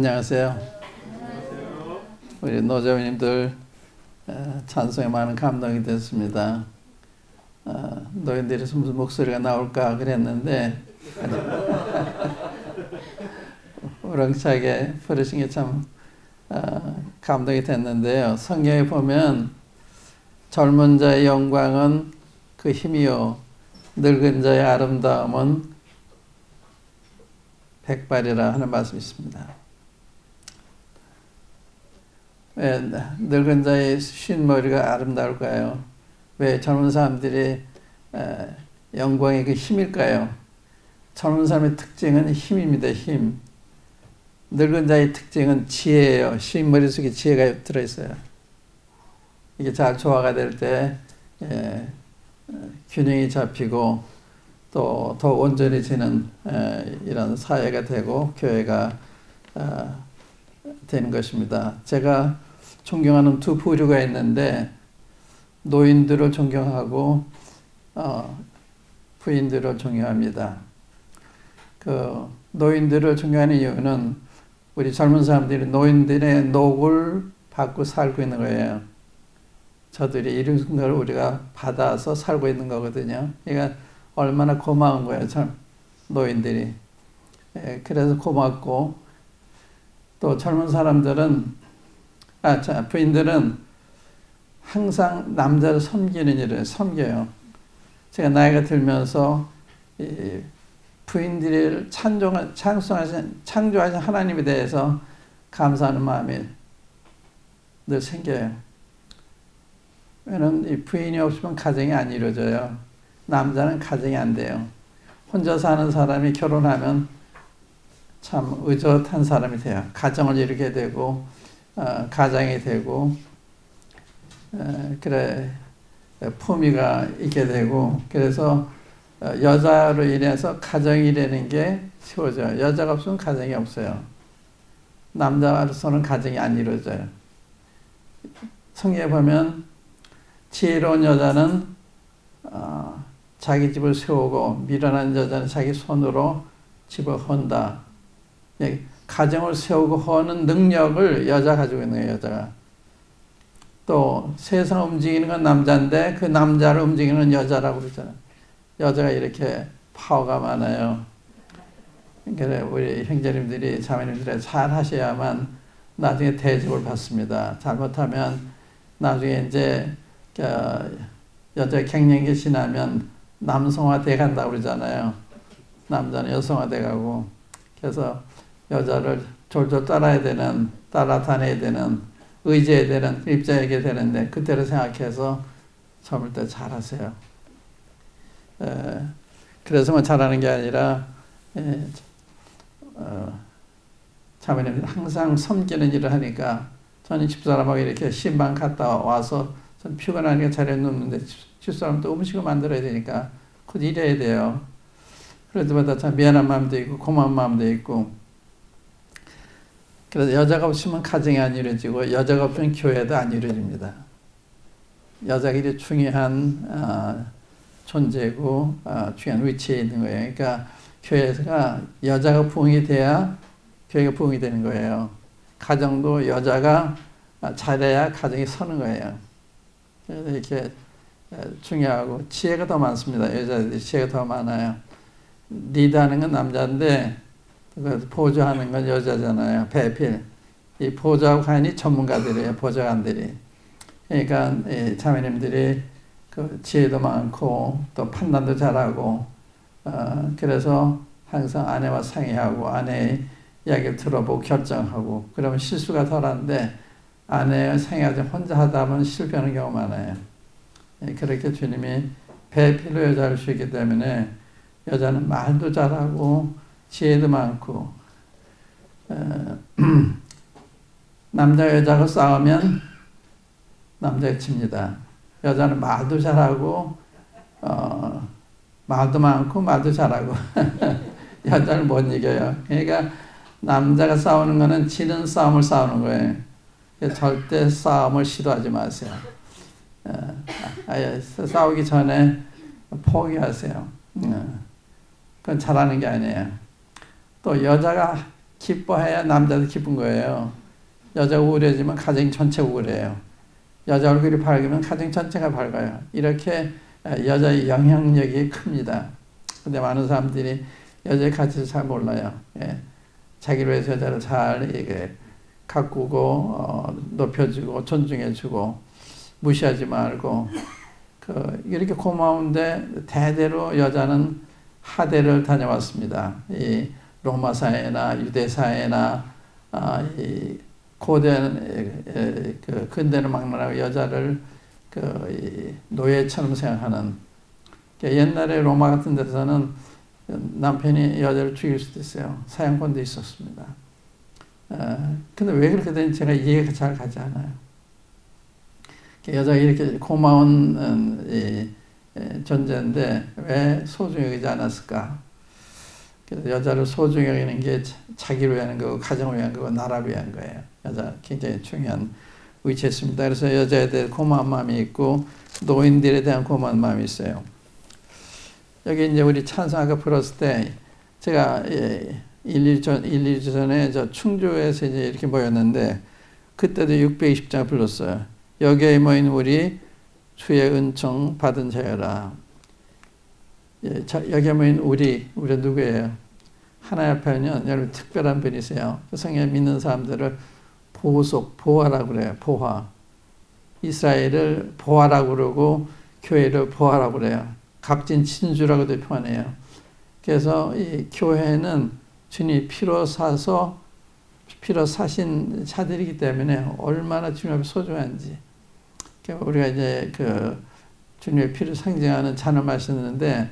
안녕하세요. 우리 노자매님들 찬송에 많은 감동이 됐습니다. 노인들에서 무슨 목소리가 나올까 그랬는데 우렁차게 부르신 게 참 감동이 됐는데요. 성경에 보면 젊은 자의 영광은 그 힘이요 늙은 자의 아름다움은 백발이라 하는 말씀이 있습니다. 왜 늙은 자의 쉰 머리가 아름다울까요? 왜 젊은 사람들이 영광의 그 힘일까요? 젊은 사람의 특징은 힘입니다. 힘. 늙은 자의 특징은 지혜예요. 쉰 머리 속에 지혜가 들어있어요. 이게 잘 조화가 될 때 균형이 잡히고 또 더 온전해지는 이런 사회가 되고 교회가 되는 것입니다. 제가 존경하는 두 부류가 있는데 노인들을 존경하고 부인들을 존경합니다. 그 노인들을 존경하는 이유는 우리 젊은 사람들이 노인들의 녹을 받고 살고 있는 거예요. 저들이 이룬 걸 우리가 받아서 살고 있는 거거든요. 그러니까 얼마나 고마운 거예요, 노인들이. 그래서 고맙고 또 젊은 사람들은 부인들은 항상 남자를 섬기는 일을 섬겨요. 제가 나이가 들면서 부인들을 창조하신 하나님에 대해서 감사하는 마음이 늘 생겨요. 왜냐면 이 부인이 없으면 가정이 안 이루어져요. 남자는 가정이 안 돼요. 혼자 사는 사람이 결혼하면 참 의젓한 사람이 돼요. 가정을 이루게 되고 가장이 되고 그래 품위가 있게 되고 그래서 여자로 인해서 가정이 이루는 게 쉬워져요. 여자가 없으면 가정이 없어요. 남자로서는 가정이 안 이루어져요. 성경에 보면 지혜로운 여자는 자기 집을 세우고 미련한 여자는 자기 손으로 집을 헌다. 가정을 세우고 허는 능력을 여자가 가지고 있는 거예요. 여자가. 또 세상을 움직이는 건 남자인데 그 남자를 움직이는 건 여자라고 그러잖아요. 여자가 이렇게 파워가 많아요. 그래 우리 형제님들이 자매님들이 잘 하셔야만 나중에 대접을 받습니다. 잘못하면 나중에 이제 여자 갱년기 지나면 남성화 돼 간다고 그러잖아요. 남자는 여성화 돼 가고 그래서 여자를 졸졸 따라 다녀야 되는, 의지해야 되는 입자에게 되는데 그때를 생각해서 젊을 때 잘하세요. 그래서만 잘하는 게 아니라 자매님들 항상 섬기는 일을 하니까 저는 집사람하고 이렇게 신방 갔다 와서 전 피곤하니까 자리에 눕는데 집사람 또 음식을 만들어야 되니까 곧 일해야 돼요. 그럴 때마다 참 미안한 마음도 있고 고마운 마음도 있고 그래서 여자가 없으면 가정이 안 이루어지고 여자가 없으면 교회도 안 이루어집니다. 여자가 중요한 존재고 중요한 위치에 있는 거예요. 그러니까 교회가 여자가 부흥이 돼야 교회가 부흥이 되는 거예요. 가정도 여자가 잘해야 가정이 서는 거예요. 그래서 이렇게 중요하고 지혜가 더 많습니다. 여자들이 지혜가 더 많아요. 리드하는 건 남자인데 보조하는 건 여자잖아요. 배필. 이 보조하고 하니 전문가들이에요. 보조관들이. 그러니까 자매님들이 그 지혜도 많고 또 판단도 잘하고 그래서 항상 아내와 상의하고 아내의 이야기를 들어보고 결정하고 그러면 실수가 덜한데 아내와 상의하지 혼자 하다 보면 실패하는 경우가 많아요. 그렇게 주님이 배필로 여자를 주셨기 때문에 여자는 말도 잘하고 지혜도 많고 남자 여자가 싸우면 남자가 칩니다. 여자는 말도 잘하고 말도 많고 말도 잘하고 여자를 못 이겨요. 그러니까 남자가 싸우는 거는 지는 싸움을 싸우는 거예요. 절대 싸움을 시도하지 마세요. 싸우기 전에 포기하세요. 그건 잘하는 게 아니에요. 또 여자가 기뻐해야 남자도 기쁜 거예요. 여자가 우울해지면 가정 전체 우울해요. 여자 얼굴이 밝으면 가정 전체가 밝아요. 이렇게 여자의 영향력이 큽니다. 근데 많은 사람들이 여자의 가치를 잘 몰라요. 예. 자기를 위해서 여자를 잘 가꾸고 높여주고 존중해주고 무시하지 말고 이렇게 고마운데 대대로 여자는 하대를 다녀왔습니다. 이 로마 사회나 유대 사회나 이 고대 근대를 막론하고 여자를 노예처럼 생각하는. 옛날에 로마 같은 데서는 남편이 여자를 죽일 수도 있어요. 사형권도 있었습니다. 근데 왜 그렇게 되는지 제가 이해가 잘 가지 않아요. 여자가 이렇게 고마운 존재인데 왜 소중히 여기지 않았을까? 그래서 여자를 소중히 여기는 게 자기를 위한 거고 가정을 위한 거고 나라를 위한 거예요. 여자 굉장히 중요한 위치에 있습니다. 그래서 여자에 대해 고마운 마음이 있고 노인들에 대한 고마운 마음이 있어요. 여기 이제 우리 찬송 아까 불었을 때 제가 1일 전에 저 충주에서 이제 이렇게 모였는데 그때도 620장 불렀어요. 여기에 모인 우리 주의 은총 받은 자여라. 여기에 모인 우리 누구예요? 하나님 앞에는 여러분 특별한 분이세요. 성경에 믿는 사람들을 보호라고 그래요. 보화. 이스라엘을 보화라고 그러고 교회를 보화라고 그래요. 값진 친주라고도 표현해요. 그래서 이 교회는 주님이 피로 사신 자들이기 때문에 얼마나 주님 앞에 소중한지. 우리가 이제 주님의 피를 상징하는 잔을 마시는데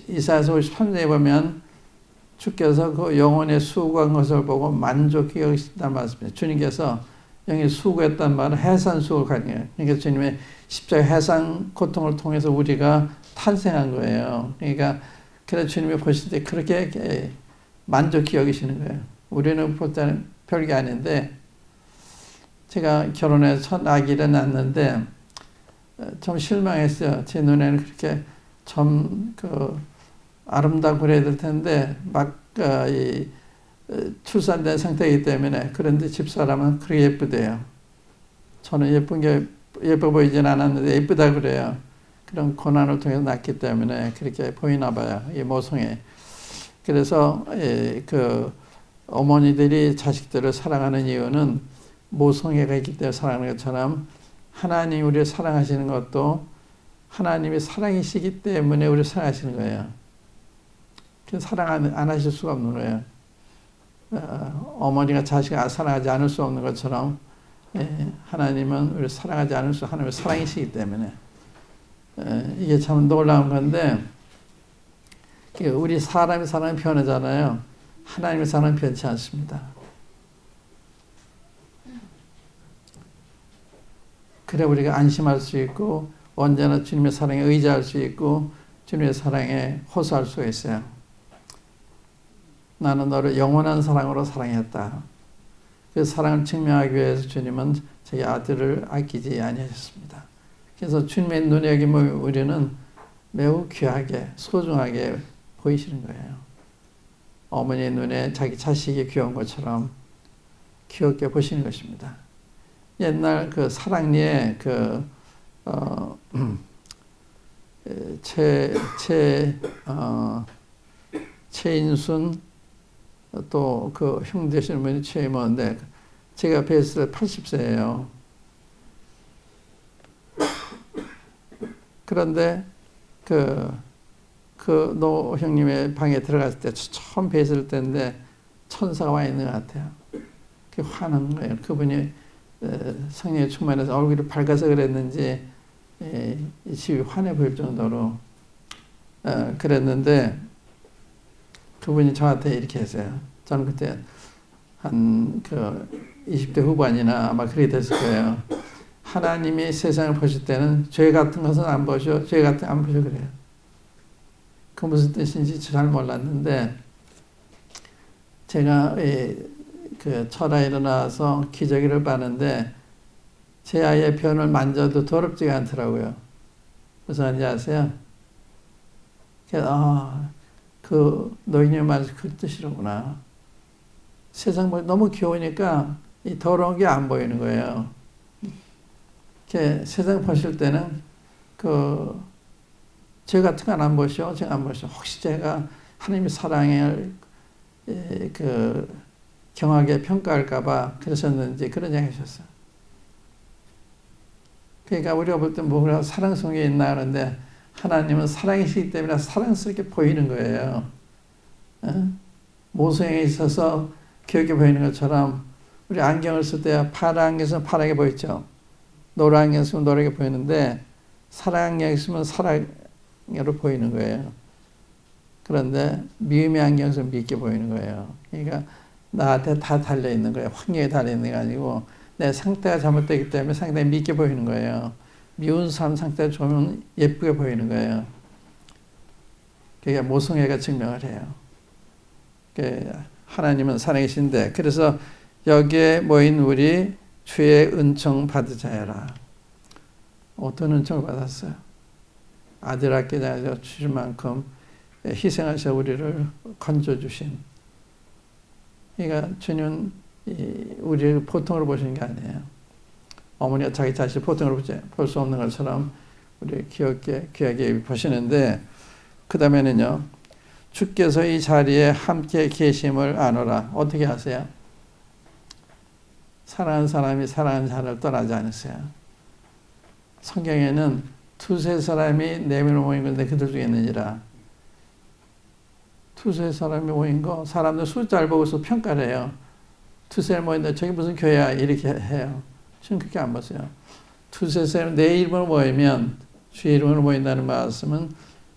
이사야서 53장에 보면 주께서 그 영혼의 수고한 것을 보고 만족히 여기신다는 말씀이에요. 주님께서 영이 수고했단 말은 해산 수고를 가능해요. 그러니까 주님의 십자가 해산 고통을 통해서 우리가 탄생한 거예요. 그러니까 그래서 주님이 보실 때 그렇게 만족히 여기시는 거예요. 우리는 볼 때는 별게 아닌데 제가 결혼해서 첫 아기를 낳았는데 좀 실망했어요. 제 눈에는 그렇게 좀 아름다고 그래야 될 텐데 막 출산된 상태이기 때문에. 그런데 집사람은 그렇게 예쁘대요. 저는 예뻐 보이진 않았는데 예쁘다 그래요. 그런 고난을 통해서 낳기 때문에 그렇게 보이나 봐요. 이 모성애. 그래서 어머니들이 자식들을 사랑하는 이유는 모성애가 있기 때문에 사랑하는 것처럼 하나님이 우리를 사랑하시는 것도 하나님이 사랑이시기 때문에 우리를 사랑하시는 거예요. 그래서 사랑 안 하실 수가 없는 거예요. 어머니가 자식을 사랑하지 않을 수 없는 것처럼 하나님은 우리를 사랑하지 않을 수, 하나님의 사랑이시기 때문에 이게 참 놀라운 건데 우리 사람의 사랑은 변하잖아요. 하나님의 사랑은 변치 않습니다. 그래 우리가 안심할 수 있고 언제나 주님의 사랑에 의지할 수 있고 주님의 사랑에 호소할 수가 있어요. 나는 너를 영원한 사랑으로 사랑했다. 그 사랑을 증명하기 위해서 주님은 자기 아들을 아끼지 아니하셨습니다. 그래서 주님의 눈에 여기면 우리는 매우 귀하게 소중하게 보이시는 거예요. 어머니의 눈에 자기 자식이 귀여운 것처럼 귀엽게 보시는 것입니다. 옛날 사랑니에 최인순 또 형 되시는 분이 최임원인데 제가 뵀을 때 80세예요. 그런데 노 형님의 방에 들어갔을 때 처음 뵀을 때인데 천사가 와 있는 것 같아요. 화난 거예요. 그분이 성령에 충만해서 얼굴이 밝아서 그랬는지 집이 환해 보일 정도로 그랬는데 그분이 저한테 이렇게 했어요. 저는 그때 한 20대 후반이나 아마 그렇게 됐을 거예요. 하나님이 세상을 보실 때는 죄 같은 것은 안 보셔, 죄 같은 거 안 보셔 그래요. 그 무슨 뜻인지 잘 몰랐는데 제가 철아에 일어나서 기저귀를 빠는데 제 아이의 변을 만져도 더럽지가 않더라고요. 무슨 말인지 아세요? 그 노인의 말씀 그 뜻이로구나. 세상 너무 귀여우니까 이 더러운 게 안 보이는 거예요. 이렇게 세상 보실 때는 그 죄 같은 건 안 보시오, 제가 안 보시오. 혹시 제가 하나님의 사랑을 그 경하게 평가할까봐 그러셨는지 그런 얘기 하셨어요. 그러니까 우리가 볼 때 뭐가 사랑성이 있나 하는데 하나님은 사랑이시기 때문에 사랑스럽게 보이는 거예요. 모성에 있어서 귀엽게 보이는 것처럼 우리 안경을 쓸 때 파란 안경 쓰면 파랗게 보이죠. 노란 안경 쓰면 노랗게 보이는데 사랑 안경 쓰면 사랑으로 보이는 거예요. 그런데 미움의 안경 쓰면 밉게 보이는 거예요. 그러니까 나한테 다 달려있는 거예요. 환경에 달려있는 게 아니고 내 상태가 잘못되기 때문에 상당히 밉게 보이는 거예요. 미운 사람 상태가 좋으면 예쁘게 보이는 거예요. 그게 모성애가 증명을 해요. 하나님은 사랑이신데 그래서 여기에 모인 우리 주의 은총 받으자여라. 어떤 은총을 받았어요? 아들 아끼자 주실 만큼 희생하셔 우리를 건져주신. 그러니까 주님은 우리를 보통으로 보시는 게 아니에요. 어머니가 자기 자신을 보통으로 볼 수 없는 것처럼 우리를 귀하게 보시는데 그 다음에는요. 주께서 이 자리에 함께 계심을 아노라. 어떻게 하세요? 사랑하는 사람이 사랑하는 자를 떠나지 않으세요. 성경에는 두세 사람이 내면을 모인 건데 그들 중에 있느니라. 두세 사람이 모인 거 사람들 숫자를 보고서 평가를 해요. 두세 모인데 저기 무슨 교회야 이렇게 해요. 저는 그렇게 안 봤어요. 두세 사람 내 이름으로 모이면 주의 이름으로 모인다는 말씀은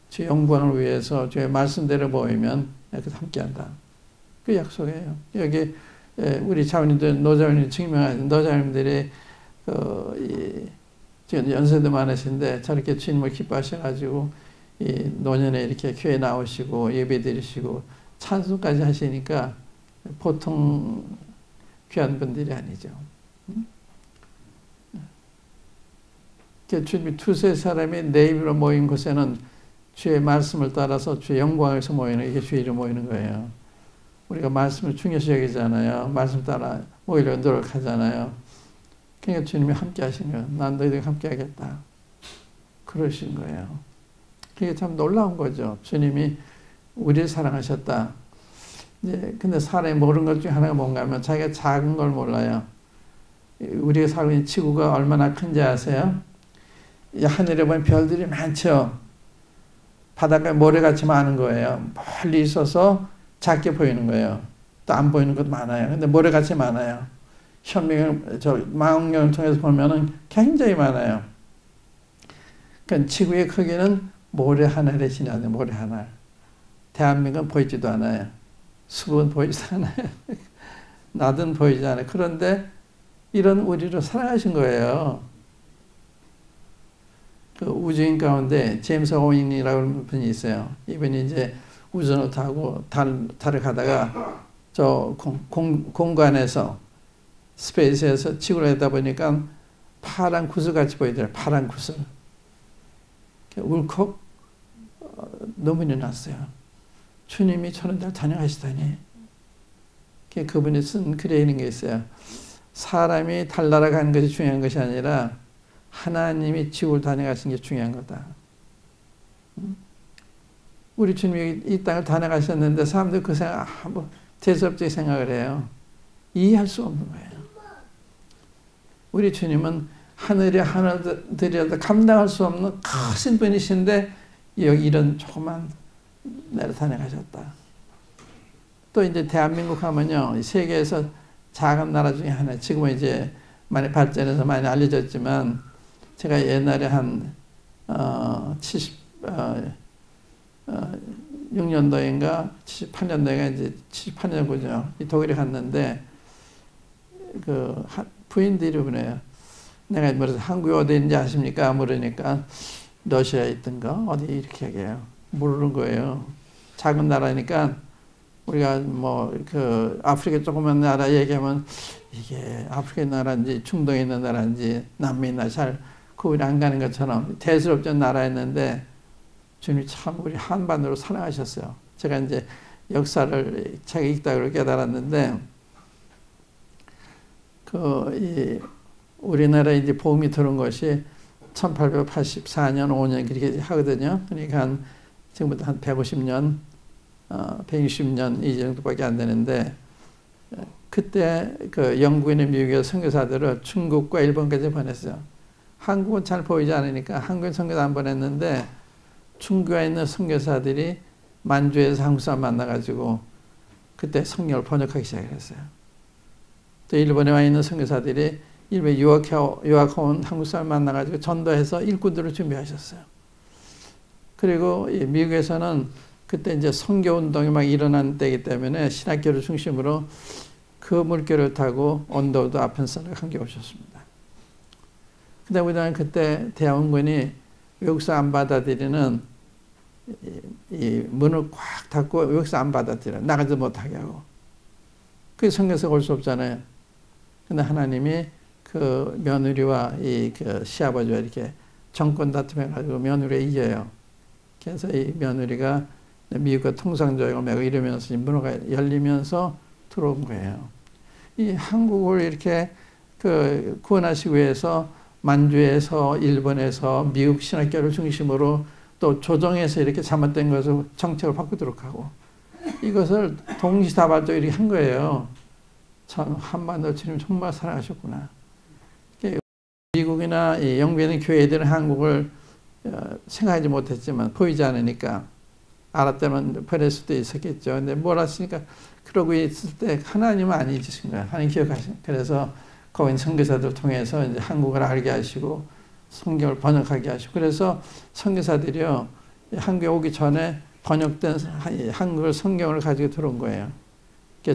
주의 영광을 위해서 주의 말씀대로 모이면 함께한다. 그 약속이에요. 여기 우리 자원님들 노자원님 증명하신 노자원님들이 지금 연세도 많으신데 저렇게 주님을 기뻐하셔가지고 이 노년에 이렇게 교회 나오시고 예배 드리시고 찬송까지 하시니까 보통 귀한 분들이 아니죠. 주님이 두세 사람이 내 이름으로 모인 곳에는 주의 말씀을 따라서 주의 영광에서 모이는 이게 주의 이름 모이는 거예요. 우리가 말씀을 중요시 여기잖아요. 말씀 따라 모이려고 노력하잖아요. 그러니까 주님이 함께 하신 거예요. 난 너희들과 함께 하겠다. 그러신 거예요. 그게 참 놀라운 거죠. 주님이 우리를 사랑하셨다. 이제 근데 사람이 모르는 것 중에 하나가 뭔가 하면 자기가 작은 걸 몰라요. 우리가 살고 있는 지구가 얼마나 큰지 아세요? 이 하늘에 보면 별들이 많죠. 바닷가에 모래같이 많은 거예요. 멀리 있어서 작게 보이는 거예요. 또 안 보이는 것도 많아요. 근데 모래같이 많아요. 망원경을 통해서 보면은 굉장히 많아요. 그러니까 지구의 크기는 모래 하늘에 지나는 모래 하늘. 대한민국은 보이지도 않아요. 숲은 보이지 않아요. 나든 보이지 않아요. 그런데 이런 우리를 사랑하신 거예요. 그 우주인 가운데 제임스 오웬이라는 분이 있어요. 이분이 이제 우주선을 타고 달을 가다가 저 공간에서 스페이스에서 지구를 내다 보니까 파란 구슬같이 보이더라고요. 파란 구슬. 울컥 눈물이 났어요. 주님이 저런 데를 다녀가시다니. 그분이 쓴 글에 있는 게 있어요. 사람이 달 날아가는 것이 중요한 것이 아니라 하나님이 지구를 다녀가신 게 중요한 거다. 우리 주님이 이 땅을 다녀가셨는데 사람들 그 생각 뭐 대수롭게 생각을 해요. 이해할 수 없는 거예요. 우리 주님은 하늘의 하늘들이라도 감당할 수 없는 크신 분이신데 여기 이런 조그만 데를 다녀가셨다. 또 이제 대한민국 하면요, 세계에서 작은 나라 중에 하나. 지금은 이제 많이 발전해서 많이 알려졌지만 제가 옛날에 한 76년도인가 78년도인가 이제 78년도죠. 이 독일에 갔는데 그 부인들이 그래요. 내가 물어서 한국이 어디 있는지 아십니까? 물으니까 러시아에 있던가 어디 이렇게 얘기해요. 모르는 거예요. 작은 나라니까 우리가 뭐 그 아프리카 조그만 나라 얘기하면 이게 아프리카 나라인지 중동에 있는 나라인지 남미에 있나 잘 구분이 안 가는 것처럼 대수롭지 않은 나라였는데 주님이 참 우리 한반도를 사랑하셨어요. 제가 이제 역사를 책 읽다가 깨달았는데, 우리나라에 이제 복음이 들어온 것이 1884년, 5년 그렇게 하거든요. 그러니까 지금부터 한 150년, 160년 이 정도밖에 안 되는데, 그때 그 영국이나 미국의 선교사들을 중국과 일본까지 보냈어요. 한국은 잘 보이지 않으니까 한국에 선교사 안 보냈는데, 중국에 있는 선교사들이 만주에서 한국 사람 만나가지고 그때 성경을 번역하기 시작했어요. 또 일본에 와 있는 선교사들이 일본에 유학해온 한국 사람 만나가지고 전도해서 일꾼들을 준비하셨어요. 그리고 미국에서는 그때 이제 선교 운동이 막 일어난 때이기 때문에 신학교를 중심으로 그 물결을 타고 언더우드 아펜슨을 함께 오셨습니다. 근데 우리나라는 그때 대한민국이 외국사 안 받아들이는 이 문을 꽉 닫고 외국사 안 받아들여 나가지 못하게 하고, 그게 선교사가 올 수 없잖아요. 근데 하나님이 그 며느리와 그 시아버지와 이렇게 정권 다툼해가지고 며느리가 이겨요. 그래서 이 며느리가 미국과 통상조약을 맺고 이러면서 문화가 열리면서 들어온 거예요. 이 한국을 이렇게 구원하시기 위해서 만주에서 일본에서 미국 신학교를 중심으로 또 조정에서 이렇게 잘못된 것을 정책을 바꾸도록 하고, 이것을 동시다발적으로 이렇게 한 거예요. 참 한반도 주님 정말 사랑하셨구나. 미국이나 영국에 있는 교회들은 한국을 생각하지 못했지만 보이지 않으니까 알았다면 버릴 수도 있었겠죠. 근데 몰랐으니까 그러고 있을 때 하나님은 안 잊으신 거예요. 하나님 기억하신. 그래서 거기 선교사들 통해서 이제 한국을 알게 하시고 성경을 번역하게 하시고, 그래서 선교사들이요 한국에 오기 전에 번역된 한글 성경을 가지고 들어온 거예요.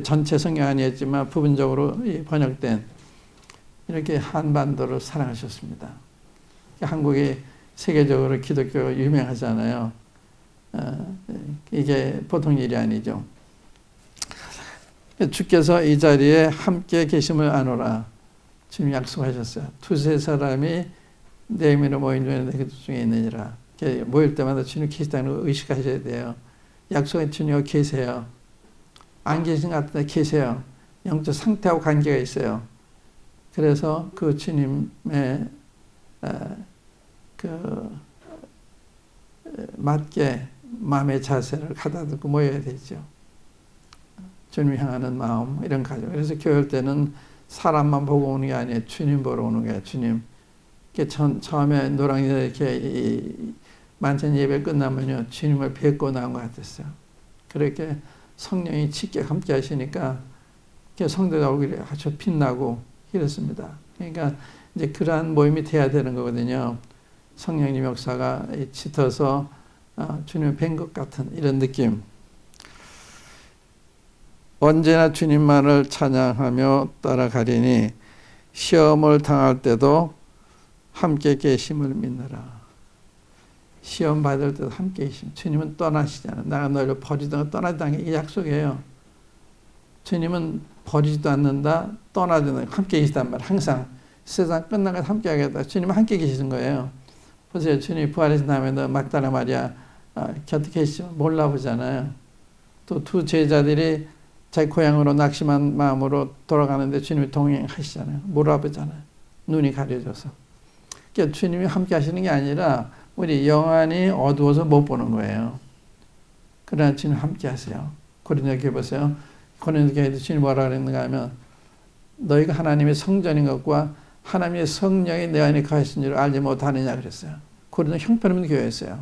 전체 성경 아니었지만 부분적으로 번역된, 이렇게 한반도를 사랑하셨습니다. 한국이 세계적으로 기독교가 유명하잖아요. 이게 보통 일이 아니죠. 주께서 이 자리에 함께 계심을 아노라. 주님 약속하셨어요. 두세 사람이 내 이름으로 모인 중에 내 그 중에 있느니라. 모일 때마다 주님 계시다는 걸 의식하셔야 돼요. 약속의 주님 계세요. 안 계신 것 같은데 계세요. 영적 상태하고 관계가 있어요. 그래서 그 주님의 맞게 마음의 자세를 가다듬고 모여야 되죠. 주님 향하는 마음, 이런 가정. 그래서 교회 때는 사람만 보고 오는 게 아니에요. 주님 보러 오는 거예요. 주님. 처음에 노랑이들 이렇게 만찬 예배 끝나면요, 주님을 뵙고 나온 것 같았어요. 그렇게 성령이 짙게 함께 하시니까 성도가 얼굴이 아주 빛나고 이렇습니다. 그러니까 이제 그러한 모임이 돼야 되는 거거든요. 성령님 역사가 짙어서 주님을 뵌 것 같은 이런 느낌. 언제나 주님만을 찬양하며 따라가리니 시험을 당할 때도 함께 계심을 믿느라. 시험 받을 때도 함께 계심. 주님은 떠나시잖아요. 내가 너희를 버리든 떠나지 않게, 이게 약속이에요. 주님은 버리지도 않는다, 떠나지 않는다, 함께 계시단 말이에요. 항상 세상 끝나가서 함께 하겠다. 주님은 함께 계시는 거예요. 보세요. 주님이 부활하신 다음에 막달라 마리아 곁에 계시면 몰라보잖아요. 또 두 제자들이 자기 고향으로 낙심한 마음으로 돌아가는데 주님이 동행하시잖아요. 몰아보잖아요. 눈이 가려져서. 그러니까 주님이 함께 하시는 게 아니라 우리 영안이 어두워서 못 보는 거예요. 그러나 주님 함께 하세요. 고린도 교회 보세요. 고린도 교회도 주님 뭐라 그랬는가 하면, 너희가 하나님의 성전인 것과 하나님의 성령이 내 안에 거하신 줄 알지 못하느냐 그랬어요. 고린도 형편없는 교회였어요.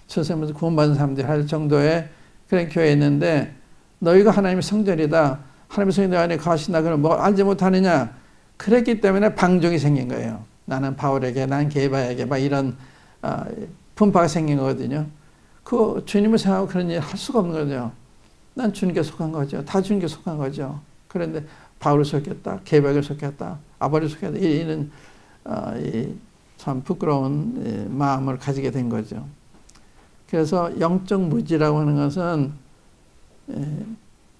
선생님들 구원받은 사람들이 할 정도의 그런 교회였는데, 너희가 하나님의 성전이다, 하나님의 성령이 내 안에 거하신다, 그러면 뭐 알지 못하느냐. 그랬기 때문에 방종이 생긴 거예요. 나는 바울에게, 난 게바에게, 막 이런 분파가 생긴 거거든요. 그 주님을 생각하고 그런 일 할 수가 없는 거죠. 난 주님께 속한 거죠. 다 주님께 속한 거죠. 그런데 바울을 속였다, 게바에게 속였다, 아버지를 속였다, 이런 참 부끄러운 마음을 가지게 된 거죠. 그래서 영적 무지라고 하는 것은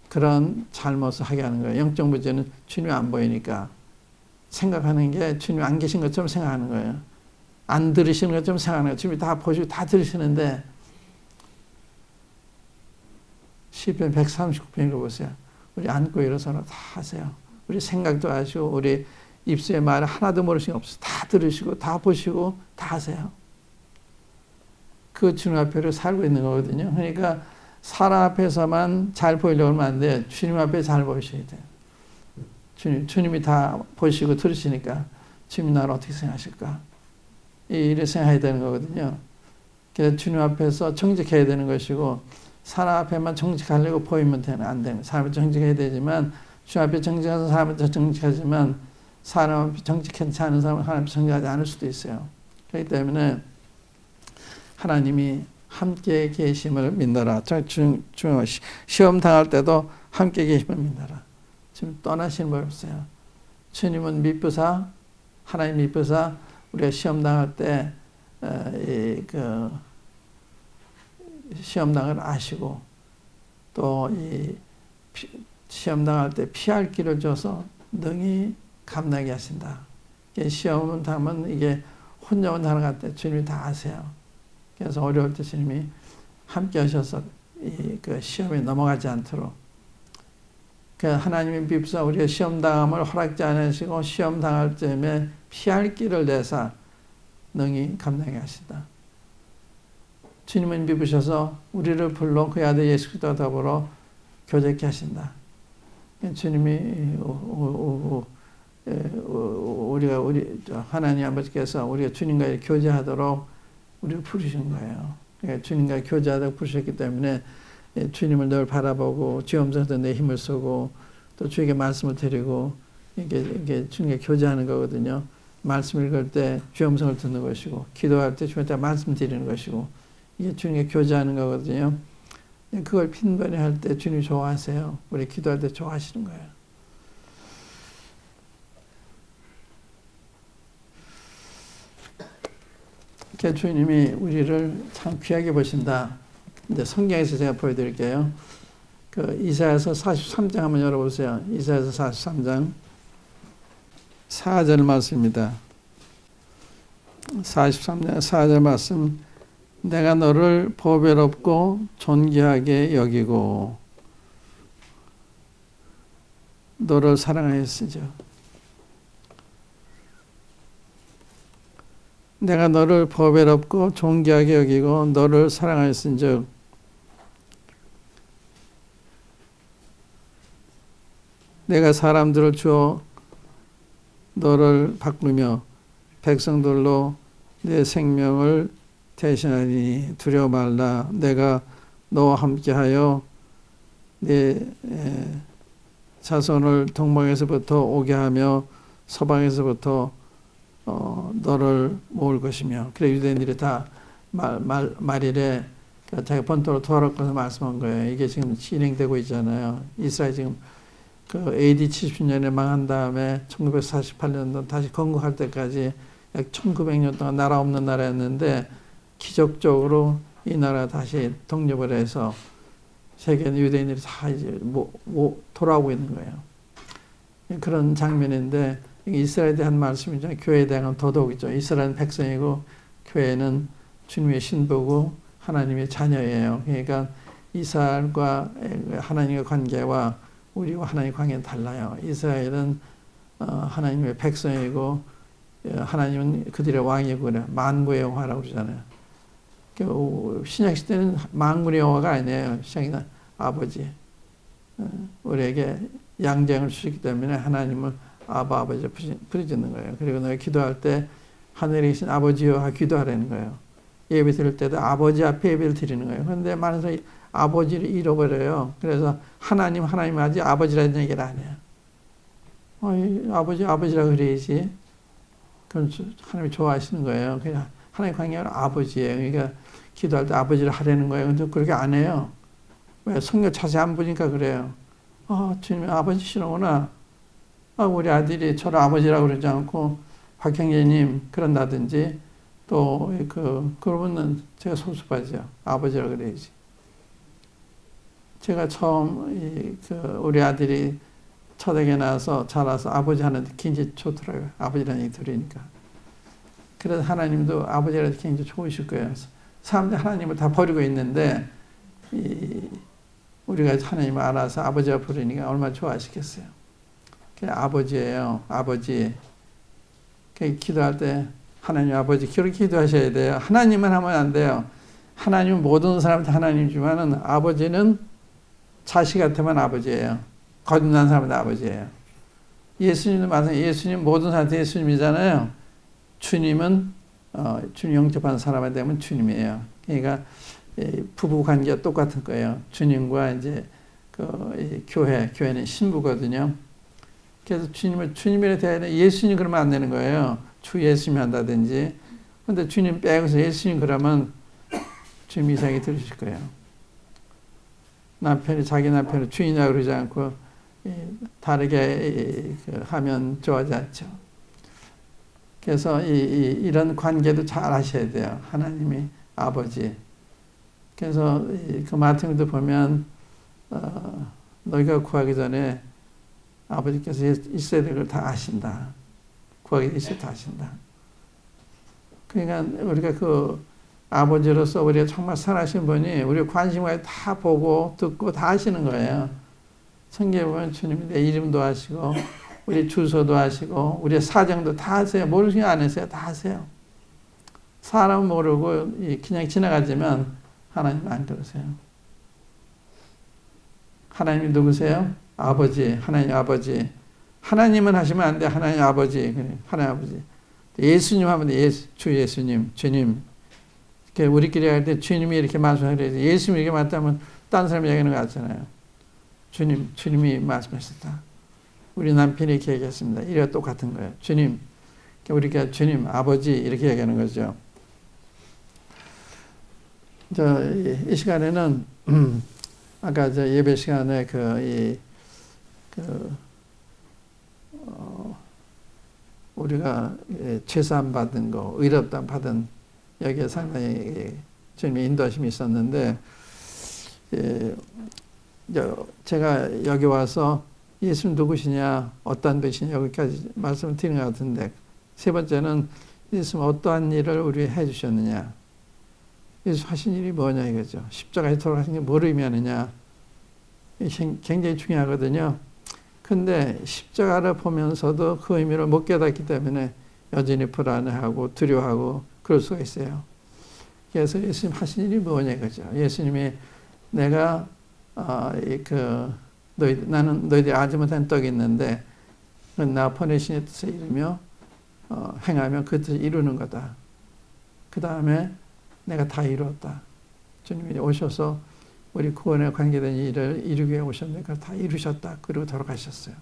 그런 잘못을 하게 하는 거예요. 영적 무지는 주님이 안 보이니까 생각하는 게 주님이 안 계신 것처럼 생각하는 거예요. 안 들으시는 것처럼 생각하는 거예요. 주님이 다 보시고 다 들으시는데, 시편 139편 읽어보세요. 우리 앉고 일어서나 다 하세요. 우리 생각도 하시고 우리 입술에 말 하나도 모르시는 거 없어요. 다 들으시고 다 보시고 다 하세요. 그 주님 앞에로 살고 있는 거거든요. 그러니까 사람 앞에서만 잘 보이려고 하면 안 돼요. 주님 앞에 잘 보이셔야 돼요. 주님이 다 보시고 들으시니까 주님 나를 어떻게 생각하실까? 이렇게 생각해야 되는 거거든요. 그래서 주님 앞에서 정직해야 되는 것이고 사람 앞에만 정직하려고 보이면 안 되는 거예요. 사람 앞에 정직해야 되지만 주님 앞에 정직해서 사람 앞에 정직하지만 사람 앞에 정직하지 않은 사람은 하나님 앞에 정직하지 않을 수도 있어요. 그렇기 때문에 하나님이 함께 계심을 믿노라. 시험 당할 때도 함께 계심을 믿노라. 지금 떠나시는 법 없어요. 주님은 미쁘사, 하나님 미쁘사 우리가 시험 당할 때 시험 당을 아시고 또 이 시험 당할 때 피할 길을 줘서 능히 감당하게 하신다. 시험은 당하면 이게 혼자만 당할 때 주님이 다 아세요. 그래서 어려울 때 주님이 함께 하셔서 그 시험에 넘어가지 않도록. 하나님의 비부사 우리가 시험 당함을 허락지 않으시고 시험 당할 때에 피할 길을 내사 능히 감당하게 하신다. 주님은 비부셔서 우리를 불러 그의 아들 예수 그리스도와 더불어 교제케 하신다. 주님이 우리 하나님 아버지께서 우리가 주님과 교제하도록 우리를 부르신 거예요. 주님과 교제하도록 부르셨기 때문에 주님을 늘 바라보고 주의 음성 듣는 데 힘을 쓰고 또 주에게 말씀을 드리고 이게 주님과 교제하는 거거든요. 말씀 읽을 때 주의 음성을 듣는 것이고 기도할 때 주님한테 말씀 드리는 것이고 이게 주님과 교제하는 거거든요. 그걸 빈번히 할 때 주님이 좋아하세요. 우리 기도할 때 좋아하시는 거예요. 주님이 우리를 참 귀하게 보신다. 근데 성경에서 제가 보여드릴게요. 이사야서 43장 한번 열어보세요. 이사야서 43장 4절 말씀입니다. 43장 4절 말씀. 내가 너를 보배롭고 존귀하게 여기고 너를 사랑하였으죠. 내가 너를 보배롭고 존귀하게 여기고 너를 사랑하였은즉 내가 사람들을 주어 너를 바꾸며 백성들로 내 생명을 대신하니 두려워 말라. 내가 너와 함께하여 내 자손을 동방에서부터 오게 하며 서방에서부터 너를 모을 것이며. 그래 유대인들이 다 말일에 자기 본토로 돌아올 것을 말씀한 거예요. 이게 지금 진행되고 있잖아요. 이스라엘 지금 AD 70년에 망한 다음에 1948년도 다시 건국할 때까지 약 1900년 동안 나라 없는 나라였는데 기적적으로 이 나라가 다시 독립을 해서 세계 유대인들이 다 이제 돌아오고 있는 거예요. 그런 장면인데 이스라엘에 대한 말씀이죠. 교회에 대한 더더욱이죠. 이스라엘은 백성이고 교회는 주님의 신부고 하나님의 자녀예요. 그러니까 이스라엘과 하나님의 관계와 우리와 하나님의 관계는 달라요. 이스라엘은 하나님의 백성이고 하나님은 그들의 왕이고 그래. 만국의 여호와라고 그러잖아요. 신약 시대는 만군의 여호와가 아니에요. 신약은 아버지. 우리에게 양장을 주시기 때문에 하나님을 아버지를 부르짖는 거예요. 그리고 너희 기도할 때 하늘에 계신 아버지여 기도하라는 거예요. 예배 드릴 때도 아버지 앞에 예배를 드리는 거예요. 그런데 많은 사람이 아버지를 잃어버려요. 그래서 하나님 하지 아버지라는 얘기를 안 해요. 아버지라 그래야지. 그럼 하나님이 좋아하시는 거예요. 그냥 하나님 관계는 아버지예요. 그러니까 기도할 때 아버지를 하라는 거예요. 근데 그렇게 안 해요. 왜? 성경 자세히 안 보니까 그래요. 주님이 아버지시는구나. 우리 아들이 저를 아버지라고 그러지 않고 박 형제님 그런다든지 또 그러면은 제가 섭섭하죠. 아버지라고 그래야지. 제가 처음 우리 아들이 초등학교에 나와서 자라서 아버지 하는데 굉장히 좋더라고요. 아버지라는 얘기 들으니까. 그래서 하나님도 아버지라는 굉장히 좋으실 거예요. 사람들이 하나님을 다 버리고 있는데 우리가 하나님을 알아서 아버지가 부르니까 얼마나 좋아하시겠어요. 아버지예요. 아버지. 기도할 때 하나님 아버지 그렇게 기도하셔야 돼요. 하나님만 하면 안 돼요. 하나님은 모든 사람한테 하나님이지만은 아버지는 자식한테만 아버지예요. 거듭난 사람한테 아버지예요. 예수님도 마찬가지. 예수님 모든 사람한테 예수님이잖아요. 주님은 주님 영접한 사람한테 되면 주님이에요. 그러니까 부부 관계가 똑같은 거예요. 주님과 이제 교회는 신부거든요. 그래서 주님을 주님이라 대해야 돼. 예수님 그러면 안 되는 거예요. 주 예수님 한다든지. 근데 주님 빼고서 예수님 그러면 주님 이상하게 들으실 거예요. 남편이 자기 남편을 주인이라고 그러지 않고 다르게 하면 좋아하지 않죠. 그래서 이런 관계도 잘 하셔야 돼요. 하나님이 아버지. 그래서 그 마태복음도 보면 너희가 구하기 전에 아버지께서 있어야 될 걸 다 아신다. 구하기 있어야 다 아신다. 그러니까 우리가 그 아버지로서 우리가 정말 살아신 분이 우리 관심과 다 보고 듣고 다 아시는 거예요. 성경에 보면 주님이 내 이름도 아시고 우리 주소도 아시고 우리 사정도 다 아세요. 모르시는 거 안 하세요. 다 아세요. 사람 모르고 그냥 지나가지만 하나님 안 그러세요. 하나님이 누구세요? 아버지. 하나님 아버지. 하나님은 하시면 안 돼. 하나님 아버지. 하나님 아버지. 예수님 하면 돼. 주 예수님. 주님. 우리끼리 할 때 주님이 이렇게 말씀하셔서 예수님이 이렇게 말하면 딴 사람이 얘기하는 거 같잖아요. 주님이 말씀하셨다. 우리 남편이 이렇게 얘기했습니다. 이래가 똑같은 거예요. 주님. 우리가 주님, 아버지 이렇게 얘기하는 거죠. 이 시간에는 아까 예배 시간에 우리가 최소한 받은 거, 의롭다 받은 여기에 상당히 주님의 인도하심이 있었는데 제가 여기 와서 예수는 누구시냐, 어떠한 분이시냐 여기까지 말씀을 드린 것 같은데 세 번째는 예수는 어떠한 일을 우리 해주셨느냐, 예수 하신 일이 뭐냐 이거죠. 십자가에 돌아가신 게 뭘 의미하느냐 굉장히 중요하거든요. 근데 십자가를 보면서도 그 의미를 못 깨닫기 때문에 여전히 불안해하고 두려워하고 그럴 수가 있어요. 그래서 예수님 하신 일이 뭐냐 이거죠. 예수님이 내가 나는 너희들이 알지 못한 떡이 있는데 나 보내신 뜻을 이루며 행하면 그 뜻을 이루는 거다. 그 다음에 내가 다 이루었다. 주님이 오셔서 우리 구원에 관계된 일을 이루기 위해 오셨는데 그걸 다 이루셨다. 그리고 돌아가셨어요.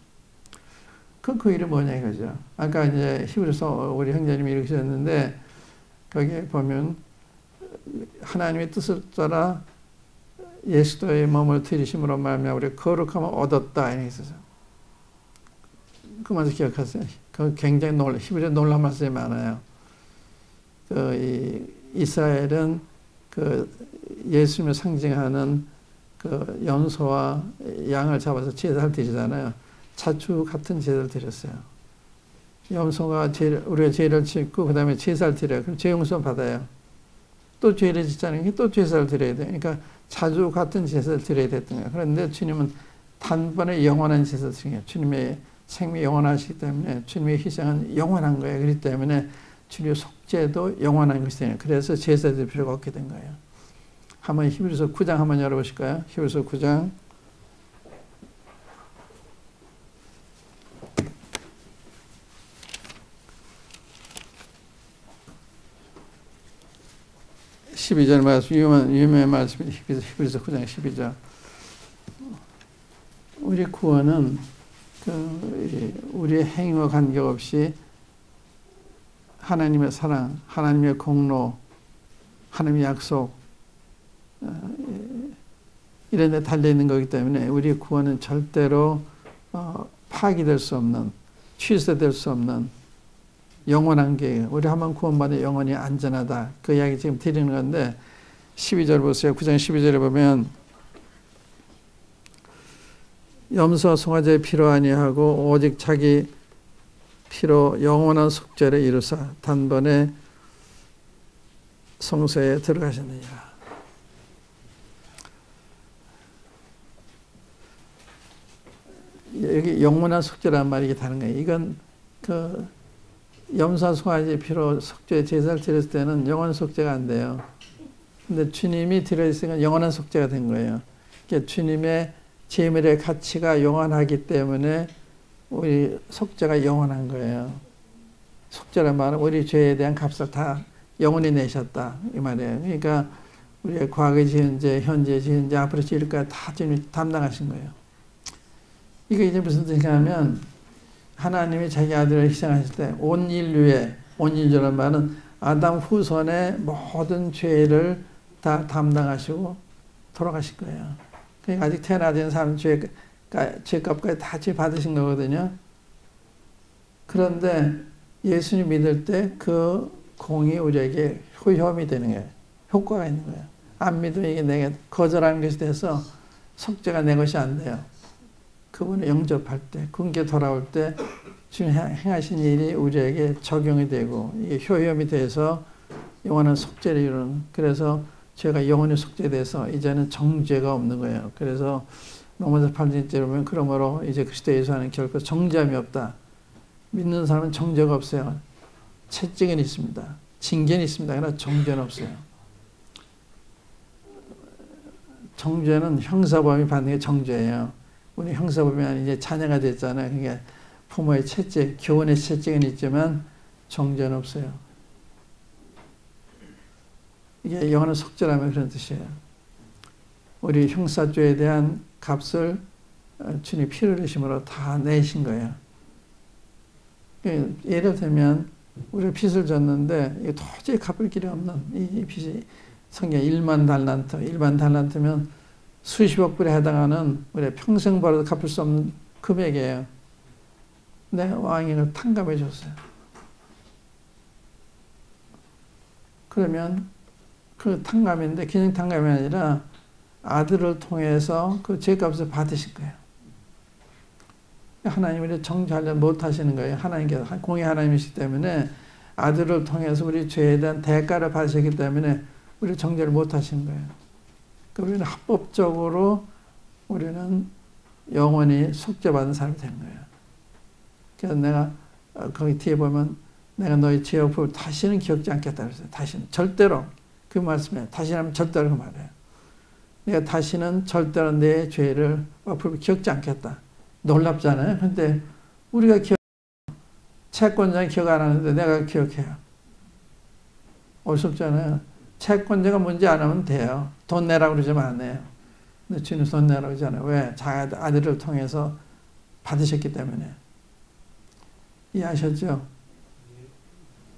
그 일이 뭐냐 이거죠. 아까 이제 히브리서 우리 형제님이 읽으셨는데 거기에 보면 하나님의 뜻을 따라 예수도의 몸을 들이심으로 말미암아 우리 거룩함을 얻었다 이렇게 있어서 그 말씀 기억하세요. 그 굉장히 히브리 놀라운 말씀이 많아요. 이스라엘은 예수님을 상징하는 염소와 양을 잡아서 제사를 드리잖아요. 자주 같은 제사를 드렸어요. 염소가 우리가 죄를 짓고 그 다음에 제사를 드려요. 그럼 죄 용서 받아요. 또 죄를 짓자는 또 제사를 드려야 돼요. 그러니까 자주 같은 제사를 드려야 됐던 거예요. 그런데 주님은 단번에 영원한 제사를 드려요. 주님의 생명이 영원하시기 때문에 주님의 희생은 영원한 거예요. 그렇기 때문에 주님의 속죄도 영원한 것이 되요. 그래서 제사 드릴 필요가 없게 된 거예요. 한번 히브리서 9장 한번 열어보실까요? 히브리서 9장. (12절) 말씀, 유명한 말씀이 히브리서 9장 12절. 우리 구원은 우리의 행위와 관계없이 하나님의 사랑, 하나님의 공로, 하나님의 약속 이런 데 달려있는 거기 때문에 우리 구원은 절대로 파기될 수 없는, 취소될 수 없는 영원한 계획. 우리 한번 구원받아 영원히 안전하다. 그 이야기 지금 드리는 건데 12절 보세요. 9장 12절에 보면 염소와 송아지의 피로 아니하고 오직 자기 피로 영원한 속죄를 이루사 단번에 성소에 들어가셨느니라. 여기 영원한 속죄란 말이 다른 거예요. 이건 그 염소송아지 피로 속죄 제사를 드렸을 때는 영원한 속죄가 안 돼요. 근데 주님이 드렸으니까 영원한 속죄가 된 거예요. 그러니까 주님의 제물의 가치가 영원하기 때문에 우리 속죄가 영원한 거예요. 속죄란 말은 우리 죄에 대한 값을 다 영원히 내셨다 이 말이에요. 그러니까 우리의 과거 지은 죄, 현재 지은 죄, 앞으로 지을 것 다 주님이 담당하신 거예요. 이게 이제 무슨 뜻이냐면 하나님이 자기 아들을 희생하실 때 온 인류라는 말은 아담 후손의 모든 죄를 다 담당하시고 돌아가실 거예요. 그러니까 아직 태어나지 않은 사람 죄값까지 다 받으신 거거든요. 그런데 예수님 믿을 때 그 공이 우리에게 효험이 되는 거예요. 효과가 있는 거예요. 안 믿으면 이게 내가 거절하는 것이 돼서 속죄가 내 것이 안 돼요. 그분을 영접할 때, 군께 돌아올 때 주님 행하신 일이 우리에게 적용이 되고 이게 효험이 돼서 영원한 속죄를 이루는, 그래서 죄가 영원히 속죄돼서 이제는 정죄가 없는 거예요. 그래서 로마서 8장에 보면 그러므로 이제 그리스도 예수 안에 결코 정죄함이 없다. 믿는 사람은 정죄가 없어요. 채찍은 있습니다. 징계는 있습니다. 그러나 정죄는 없어요. 정죄는 형사범이 받는 게 정죄예요. 우리 형사범이 이제 자녀가 됐잖아요. 그러니까 부모의 채찍, 교훈의 채찍은 있지만 정죄는 없어요. 이게 영원한 속죄라면 그런 뜻이에요. 우리 형사죄에 대한 값을 주님 피를 흘리심으로 다 내신 거예요. 예를 들면 우리 빚을 졌는데 이게 도저히 갚을 길이 없는 이 빚이 성경 1만 달란트, 1만 달란트면 수십억 불에 해당하는 우리 평생 벌어도 갚을 수 없는 금액이에요. 근데 왕이 그걸 탕감해 줬어요. 그러면 그 탕감인데 그냥 탕감이 아니라 아들을 통해서 그 죄값을 받으실 거예요. 하나님이 정죄하려 못하시는 거예요. 하나님께서 공의 하나님이시기 때문에 아들을 통해서 우리 죄에 대한 대가를 받으셨기 때문에 우리 정죄를 못하시는 거예요. 그러니까 우리는 합법적으로 우리는 영원히 속죄받은 사람이 되는 거예요. 그래서 내가 거기 뒤에 보면 내가 너희 죄의 불을 다시는 기억지 않겠다 그랬어요. 다시는 절대로 그 말씀에 다시는 하면 절대로 그 말이에요. 내가 다시는 절대로 내 죄를 앞으로 기억지 않겠다. 놀랍잖아요. 근데 우리가 채권자는 기억 안 하는데 내가 기억해요. 어렵잖아요. 채권자가 문제 안 하면 돼요. 돈 내라고 그러지만 안 해요. 근데 주님 돈 내라고 그러잖아요. 왜? 자기 아들을 통해서 받으셨기 때문에. 이해하셨죠?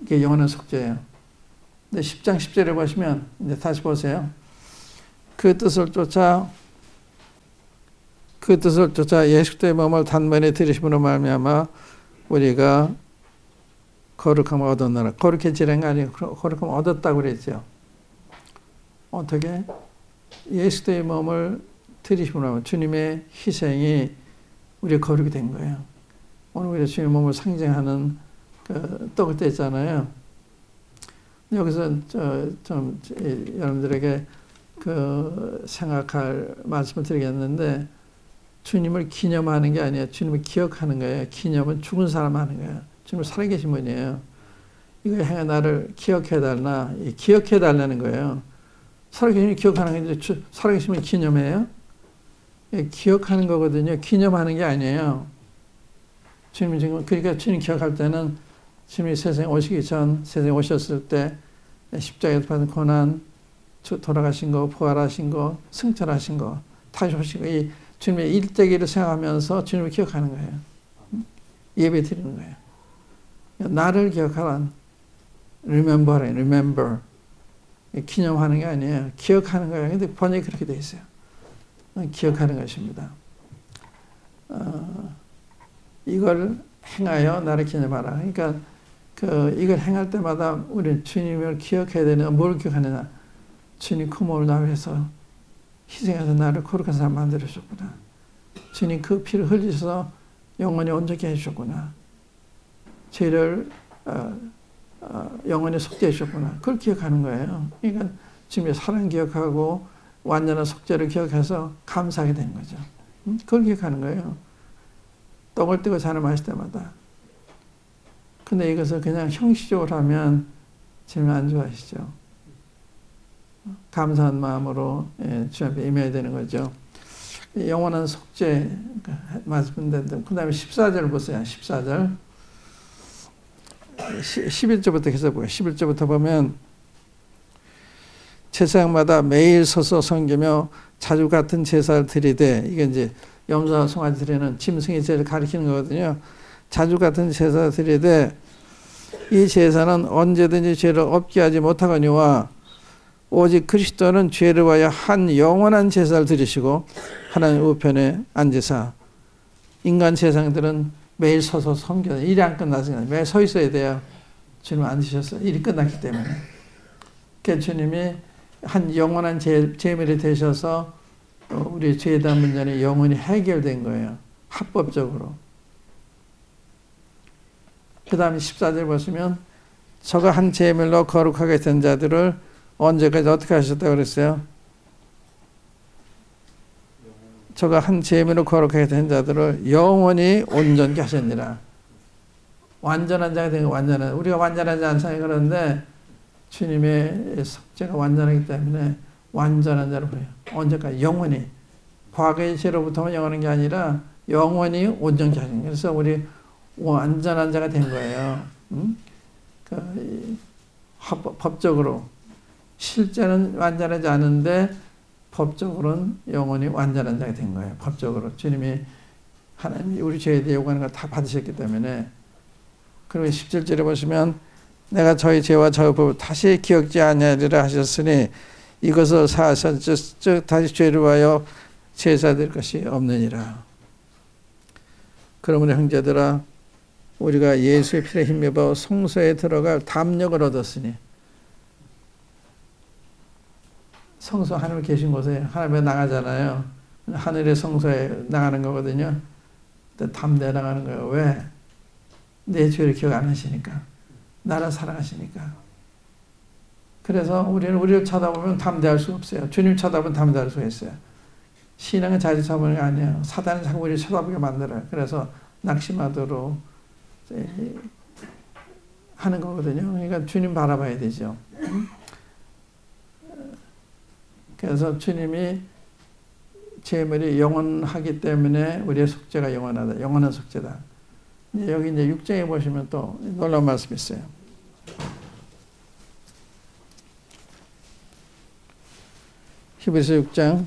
이게 영원한 속죄예요. 근데 10장 10절에 보시면 이제 다시 보세요. 그 뜻을 쫓아 예수 그리스도의 몸을 단번에 들이심으로 말미암아 우리가 거룩함을 얻었노라. 거룩해지는 거 아니에요. 거룩함을 얻었다고 그랬죠. 어떻게? 예수 그리스도의 몸을 들이심으로 하면 주님의 희생이 우리 거룩이 된 거예요. 오늘 우리가 주님의 몸을 상징하는 그 떡을 뗐잖아요. 여기서 좀 여러분들에게 그 생각할 말씀을 드리겠는데, 주님을 기념하는 게 아니에요. 주님을 기억하는 거예요. 기념은 죽은 사람 하는 거예요. 주님은 살아계신 분이에요. 이거 행해 나를 기억해달라. 기억해달라는 거예요. 살아계신 기억하는 게 살아계신 분 기념해요? 기억하는 거거든요. 기념하는 게 아니에요. 주님이 지금, 그러니까 주님 기억할 때는 주님이 세상에 오시기 전, 세상에 오셨을 때 십자가에서 받은 고난, 돌아가신 거, 부활하신 거, 승천하신 거, 다시 오시고, 이 주님의 일대기를 생각하면서 주님을 기억하는 거예요. 예배 드리는 거예요. 나를 기억하라. remember. 기념하는 게 아니에요. 기억하는 거예요. 근데 번역이 그렇게 돼 있어요. 기억하는 것입니다. 이걸 행하여 나를 기념하라. 그러니까 이걸 행할 때마다 우리는 주님을 기억해야 되는, 뭘 기억하느냐. 주님 그 몸을 나를 위해서 희생해서 나를 거룩한 사람 만들어주셨구나. 주님 그 피를 흘리셔서 영원히 온전케 해주셨구나. 죄를 영원히 속죄해 주셨구나. 그걸 기억하는 거예요. 그러니까 주님의 사랑 기억하고 완전한 속죄를 기억해서 감사하게 되는 거죠. 그걸 기억하는 거예요. 떡을 떼고 잔을 마실 때마다. 근데 이것을 그냥 형식적으로 하면 주님 안 좋아하시죠. 감사한 마음으로 주 앞에 임해야 되는 거죠. 영원한 속죄 말씀드렸는데 그 다음에 14절 보세요. 14절 11절부터 계속 보요 11절부터 보면 제사장마다 매일 서서 섬기며 자주 같은 제사를 드리되, 이게 이제 염소와 송아지 드리는 짐승의 제사를 가리키는 거거든요. 자주 같은 제사를 드리되 이 제사는 언제든지 죄를 없게 하지 못하거니와 오직 그리스도는 죄를 위하여 한 영원한 제사를 드리시고 하나님 우편에 앉으사. 인간 제사장들은 매일 서서 섬겨요. 일이 안 끝났으니까 매일 서 있어야 돼요. 주님 앉으셨어요. 일이 끝났기 때문에. 그러니까 주님이 한 영원한 제물이 되셔서 우리 죄에 대한 문제는 영원히 해결된 거예요. 합법적으로. 그 다음에 14절 보시면 저가 한 제물로 거룩하게 된 자들을 언제까지 어떻게 하셨다고 그랬어요? 저가 한 제물로 거룩하게 된 자들을 영원히 온전케 하셨느니라. 완전한 자가 된 거, 완전한, 우리가 완전하지 않잖아요. 그런데 주님의 속죄가 완전하기 때문에 완전한 자로 보여요. 언제까지? 영원히. 과거의 죄로부터만 영원한 게 아니라 영원히 온전케 하신 거예요. 그래서 우리 완전한 자가 된 거예요. 법적으로. 실제는 완전하지 않은데 법적으로는 영원히 완전한 자가 된 거예요. 법적으로. 주님이 하나님이 우리 죄에 대해 요구하는 걸 다 받으셨기 때문에. 그리고 17절에 보시면 내가 저희 죄와 저희 법을 다시 기억지 아니하리라 하셨으니 이것을 사하셨 즉 다시 죄를 위하여 제사될 것이 없느니라. 그러므로 형제들아 우리가 예수의 피를 힘입어 성소에 들어갈 담력을 얻었으니. 성소 하나님 계신 곳에 하나님에 나가잖아요. 하늘의 성소에 나가는 거거든요. 담대에 나가는 거예요. 왜? 내 죄를 기억 안 하시니까. 나를 사랑하시니까. 그래서 우리를 쳐다보면 담대할 수가 없어요. 주님 쳐다보면 담대할 수가 있어요. 신앙은 자주 쳐다보는 게 아니에요. 사단은 자꾸 우리를 쳐다보게 만들어요. 그래서 낙심하도록 하는 거거든요. 그러니까 주님 바라봐야 되죠. 그래서 주님이 제물이 영원하기 때문에 우리의 속죄가 영원하다. 영원한 속죄다. 여기 이제 6장에 보시면 또 놀라운 말씀이 있어요. 히브리서 6장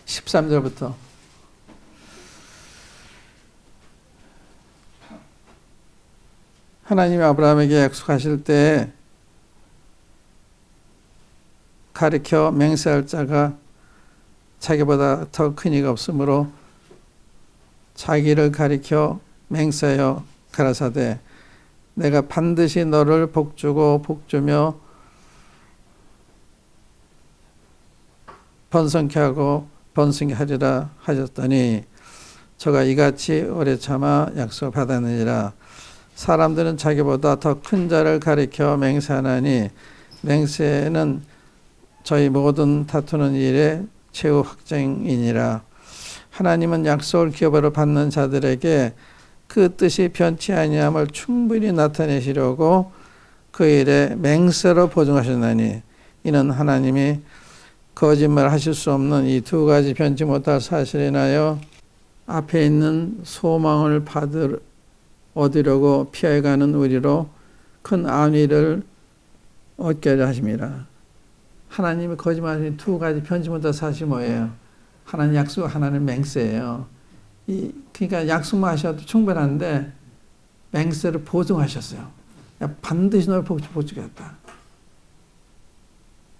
13절부터 하나님이 아브라함에게 약속하실 때 가르쳐 맹세할 자가 자기보다 더 큰 이가 없으므로 자기를 가리켜 맹세하여 가라사대 내가 반드시 너를 복주고 복주며 번성케 하고 번성케 하리라 하셨더니 저가 이같이 오래 참아 약속을 받았느니라. 사람들은 자기보다 더 큰 자를 가리켜 맹세하나니 맹세는 저희 모든 다투는 일의 최후 확정이니라. 하나님은 약속을 기업으로 받는 자들에게 그 뜻이 변치 아니함을 충분히 나타내시려고 그 일에 맹세로 보증하셨나니 이는 하나님이 거짓말하실 수 없는 이 두 가지 변치 못할 사실에 인하여 앞에 있는 소망을 얻으려고 피해가는 우리로 큰 안위를 얻게 하심이라. 하나님이 거짓말하신 두 가지 변치 못할 사실이 뭐예요? 하나님 약속, 하나님 맹세예요. 그러니까 약속만 하셔도 충분한데 맹세를 보증하셨어요. 반드시 너를 복주겠다.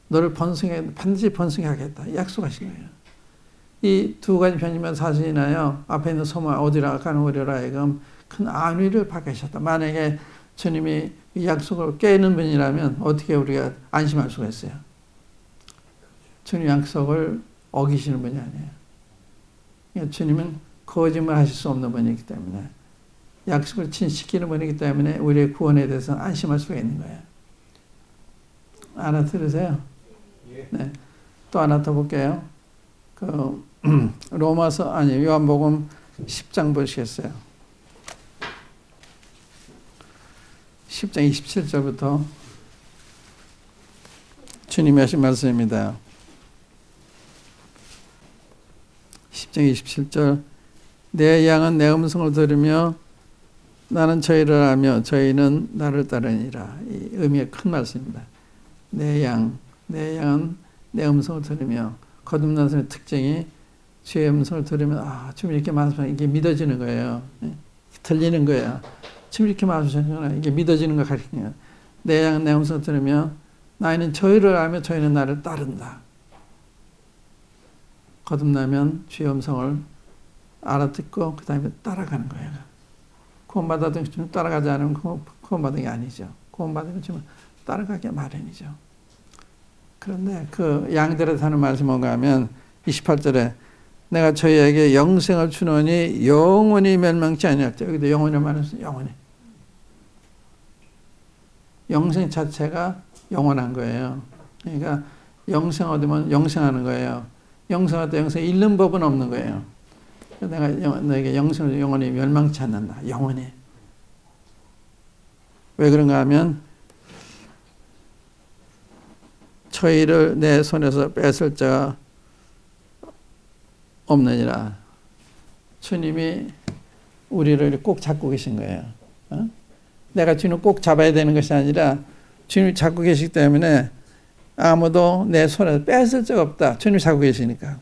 너를 반드시 번성하게 하겠다. 약속하신 거예요. 이 두 가지 변치만 사실이나요. 앞에 있는 소망 어디라 가는 우리로 하여금 큰 안위를 받게 하셨다. 만약에 주님이 이 약속을 깨는 분이라면 어떻게 우리가 안심할 수가 있어요? 주님 약속을 어기시는 분이 아니에요. 그러니까 주님은 거짓말 하실 수 없는 분이기 때문에 약속을 진시키는 분이기 때문에 우리의 구원에 대해서 안심할 수가 있는 거예요. 알아들으세요? 네. 또 하나 더 볼게요. 요한복음 10장 보시겠어요? 10장 27절부터 주님이 하신 말씀입니다. 10장 27절 내 양은 내 음성을 들으며 나는 저희를 알며 저희는 나를 따르니라. 이 의미가 큰 말씀입니다. 내 양은 내 음성을 들으며 거듭난 사람의 특징이 주의 음성을 들으면 주님 이렇게 말씀하시면 이게 믿어지는 거예요. 들리는 거예요. 주님 이렇게 말씀하시면 이게 믿어지는 거 가르치는 내 양은 내 음성을 들으며 나는 저희를 알며 저희는 나를 따른다. 거듭나면 주의 음성을 알아듣고 그 다음에 따라가는 거예요. 구원받았던 게 따라가지 않으면 구원받은 게 아니죠. 구원받으면 좀 따라가기 마련이죠. 그런데 그 양들에 하는 말씀이 뭔가 하면 28절에 내가 저희에게 영생을 주노니 영원히 멸망치 아니할때 여기도 영원히 말해서 영원히 영생 자체가 영원한 거예요. 그러니까 영생 얻으면 영생하는 거예요. 영생할 때 영생 잃는 법은 없는 거예요. 내가 너에게 영생을 영원히 멸망치 않는다. 영원히. 왜 그런가 하면 저희를 내 손에서 뺏을 자가 없느니라. 주님이 우리를 꼭 잡고 계신 거예요. 내가 주님을 꼭 잡아야 되는 것이 아니라 주님이 잡고 계시기 때문에 아무도 내 손에서 뺏을 자가 없다. 주님이 잡고 계시니까.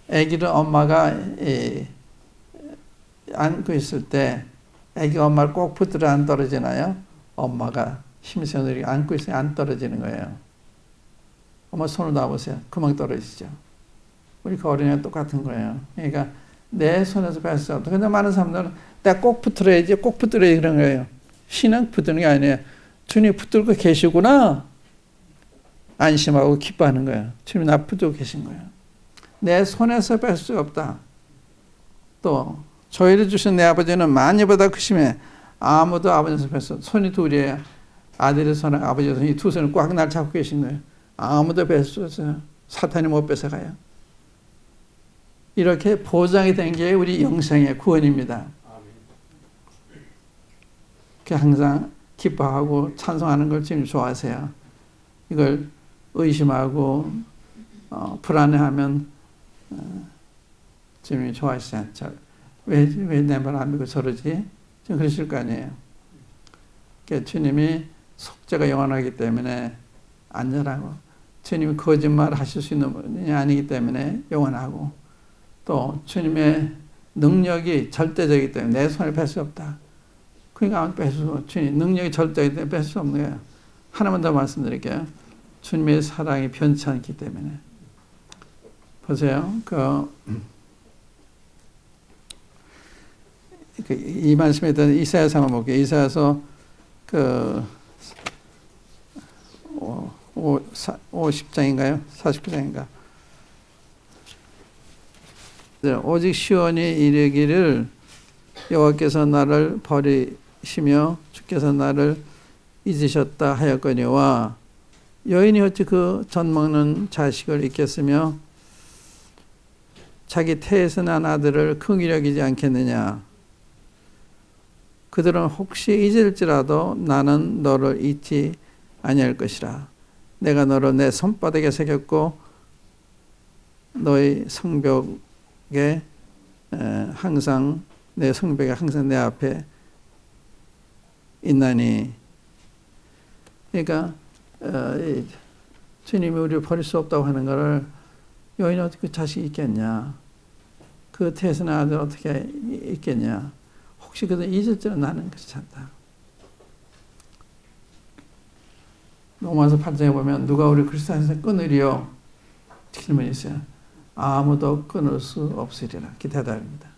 아기를 엄마가 안고 있을 때 아기가 엄마를 꼭 붙들어 안 떨어지나요? 엄마가 힘센들이 안고 있으면 안 떨어지는 거예요. 엄마 손을 놔보세요. 금방 떨어지죠. 우리 그 어린애가 똑같은 거예요. 그러니까 내 손에서 뺏을 수 없다. 근데 많은 사람들은 내가 꼭 붙들어야지 그런 거예요. 신앙 붙드는 게 아니에요. 주님 붙들고 계시구나. 안심하고 기뻐하는 거예요. 주님이 나 붙들고 계신 거예요. 내 손에서 뺄 수 없다. 또 저희를 주신 내 아버지는 만유보다 크심에 아무도 아버지에서 뺄 수 없다. 손이 둘이에요. 아들의 손하고 아버지의 손, 이 두 손을 꽉 날 잡고 계신 거예요. 아무도 뺄 수 없어요. 사탄이 못 뺏어가요. 이렇게 보장이 된 게 우리 영생의 구원입니다. 항상 기뻐하고 찬송하는 걸 주님 좋아하세요. 이걸 의심하고 불안해하면 주님이 좋아하시지 않죠. 왜 내 말 안 믿고 저러지? 좀 그러실 거 아니에요. 그러니까 주님이 속죄가 영원하기 때문에 안전하고 주님이 거짓말 하실 수 있는 분이 아니기 때문에 영원하고 또 주님의 능력이 절대적이기 때문에 내 손을 뺄 수 없다. 그러니까 뺄 수 없고 주님 능력이 절대적이기 때문에 뺄 수 없는 거예요. 하나만 더 말씀드릴게요. 주님의 사랑이 변치 않기 때문에. 보세요. 이 말씀에 대한 이사야서 한번 볼게요. 이사야서 50장인가요? 49장인가? 오직 시온이 이르기를 여호와께서 나를 버리시며 주께서 나를 잊으셨다 하였거니와 여인이 어찌 그 젖 먹는 자식을 잊겠으며 자기 태에서 난 아들을 긍휼히 여기지 않겠느냐. 그들은 혹시 잊을지라도 나는 너를 잊지 아니할 것이라. 내가 너를 내 손바닥에 새겼고 너의 성벽에 항상 내 성벽에 항상 내 앞에 있나니. 그러니까 주님이 우리를 버릴 수 없다고 하는 것을 여인이 어떻게 자식이 있겠냐. 그 태에서 난 아들 어떻게 있겠냐. 혹시 그들 잊을 줄은 나는 그렇지 않다. 로마서 8장에 보면 누가 우리 그리스도 안에서 끊으리요? 질문이 있어요. 아무도 끊을 수 없으리라. 대답입니다.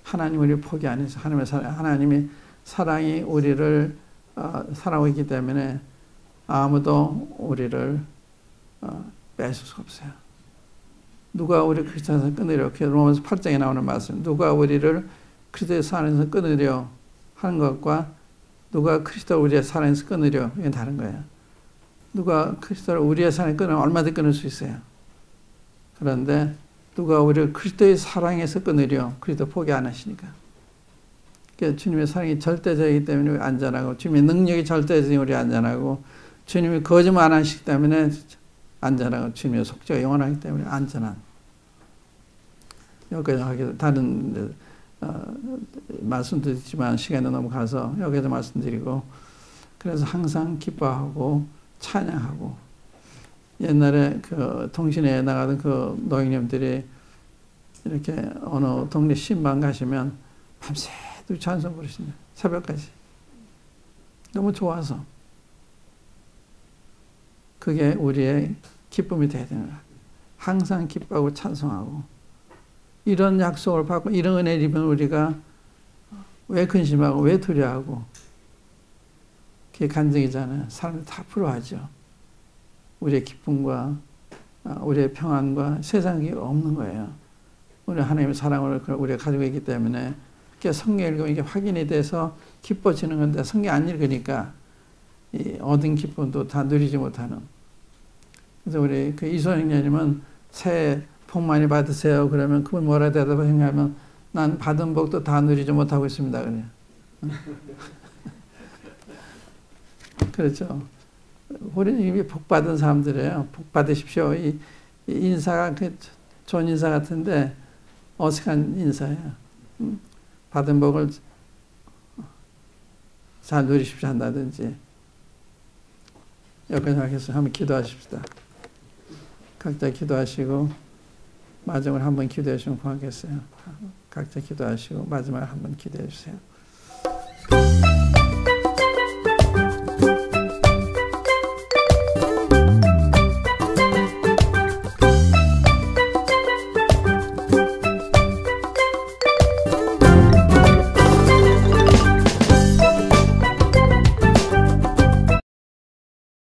하나님 우리를 포기 안 해서 하나님이 사랑이 우리를 사랑하고 있기 때문에 아무도 우리를 뺏을 수가 없어요. 누가 우리 그리스도 안에서 끊으리요? 로마서 8장에 나오는 말씀. 누가 우리를 그리스도의 사랑에서 끊으려 하는 것과 누가 그리스도를 우리의 사랑에서 끊으려, 이게 다른 거예요. 누가 그리스도를 우리의 사랑에 끊으면 얼마든지 끊을 수 있어요. 그런데 누가 우리를 그리스도의 사랑에서 끊으려, 그리스도 포기 안 하시니까. 그러니까 주님의 사랑이 절대적이기 때문에 우리 안전하고, 주님의 능력이 절대적이니 우리 안전하고, 주님이 거짓말 안 하시기 때문에 안전하고, 주님의 속죄가 영원하기 때문에 안전한. 여기까지 하게 다른 말씀드리지만 시간이 너무 가서 여기서 말씀드리고, 그래서 항상 기뻐하고 찬양하고, 옛날에 그 통신에 나가던 그 노인님들이 이렇게 어느 동네 신방 가시면 밤새도록 찬송 부르신다. 새벽까지. 너무 좋아서. 그게 우리의 기쁨이 되어야 되는 거야. 항상 기뻐하고 찬송하고. 이런 약속을 받고 이런 은혜를 입은 우리가 왜 근심하고 왜 두려워하고. 그게 간증이잖아요. 사람들이 다 부러워하죠. 우리의 기쁨과 우리의 평안과 세상이 없는 거예요. 우리 하나님의 사랑을 우리가 가지고 있기 때문에 성경 읽으면 이게 확인이 돼서 기뻐지는 건데 성경 안 읽으니까 이 얻은 기쁨도 다 누리지 못하는. 그래서 우리 그 이소영님은 새해 복 많이 받으세요. 그러면 그분 뭐라 대답하냐면 난 받은 복도 다 누리지 못하고 있습니다. 그래요. 그렇죠. 우리는 이미 복 받은 사람들이에요. 복 받으십시오. 이 인사가 그 좋은 인사 같은데 어색한 인사예요. 받은 복을 잘 누리십시오 한다든지. 여기까지 하겠습니다. 한번 기도하십시다. 각자 기도하시고 마지막으로 한번 기도해 주시면 고맙겠어요. 각자 기도하시고 마지막으로 한번 기도해 주세요.